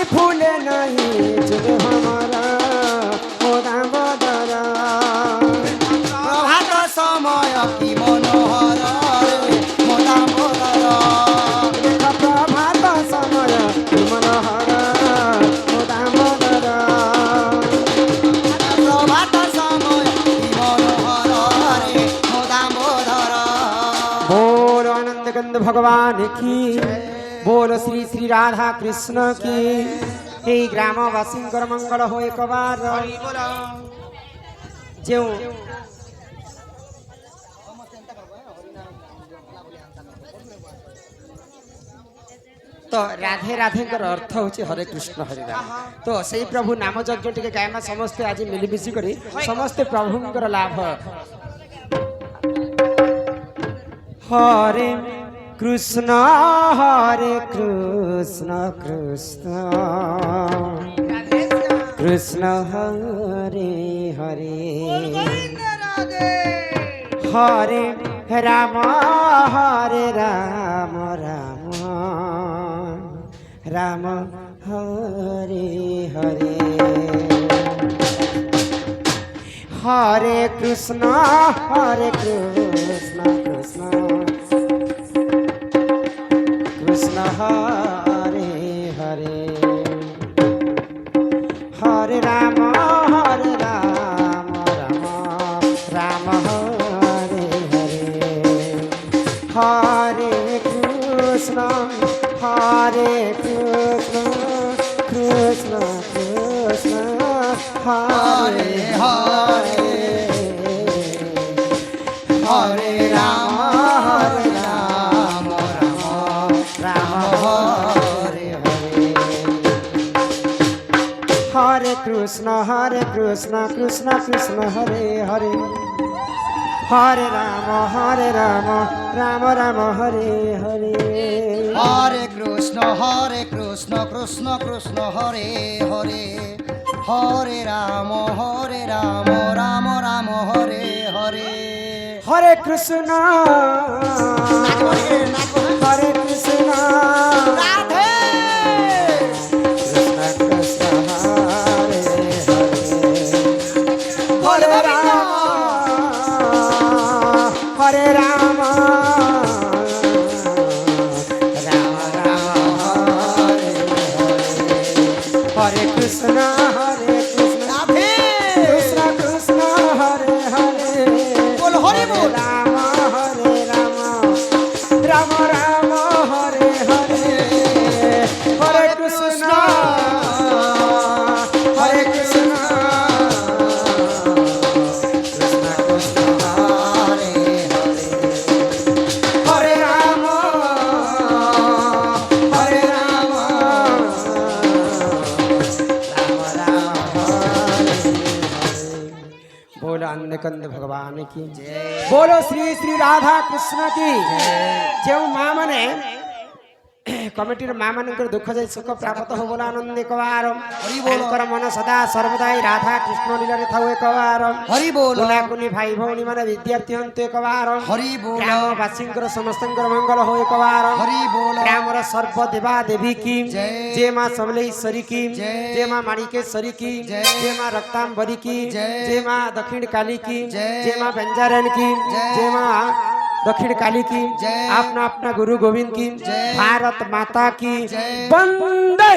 फूले नहीं चुले हमारा दामोदर प्रभात समय की मनोहर दामोदर प्रभात समय की मनोहर दामोदर प्रभात समय की मनोहर दामोदर बोलो आनंद कंद भगवान की बोलो श्री श्री राधा कृष्ण की हे ग्रामवासी मंगल हो एक बार जो तो राधे राधे अर्थ हूँ हरे कृष्ण हरे राम तो से प्रभु नाम यज्ञ टे गायमा समस्ते आज मिलमिशी कर समस्ते प्रभुंर लाभ हरे कृष्ण कृष्ण कृष्ण हरे हरे हरे राम राम राम हरे हरे हरे कृष्ण कृष्ण कृष्ण हरे हरे हरे राम राम राम हरे हरे हरे कृष्ण कृष्ण कृष्ण हरे हरे हरे राम राम राम हरे हरे हरे कृष्ण कृष्ण कृष्ण हरे हरे हरे राम राम राम हरे हरे हरे कृष्ण कृष्ण कृष्ण हरे हरे हरे राम राम राम हरे हरे हरे कृष्ण राधे कृष्ण कृष्ण हरे हरे राम राम हरे कृष्ण राधे कृष्ण कृष्ण हरे हरे बोल हरि बोल राम राम हरे हरे हरे कृष्ण कृष्ण कृष्ण हरे हरे राम बोलो अन्य कंद भगवान की बोलो श्री श्री राधा कृष्ण की जो माँ मैंने कमिटीर माँ मान दुख जाई सुख प्राप्त हो बोला आनंद एक बार मन सदा सर्वदा राधा कृष्ण लीला था एक बार हरि बोल कुनी भाई भौणी मान विद्यार्थी हंतु एक बार हरि बोल ग्रामवासी समस्त मंगल हो एक बार हरि बोल ग्रामर सर्व देवा देवी की जय जय माँ सबलेश्वरी की जय माँ माणिकेश्वरी की जय माँ रक्तांबरी की जय माँ दक्षिण काली की जय माँ बंजारण की जय माँ दक्षिण काली की अपना अपना गुरु गोविंद की भारत माता की वंदे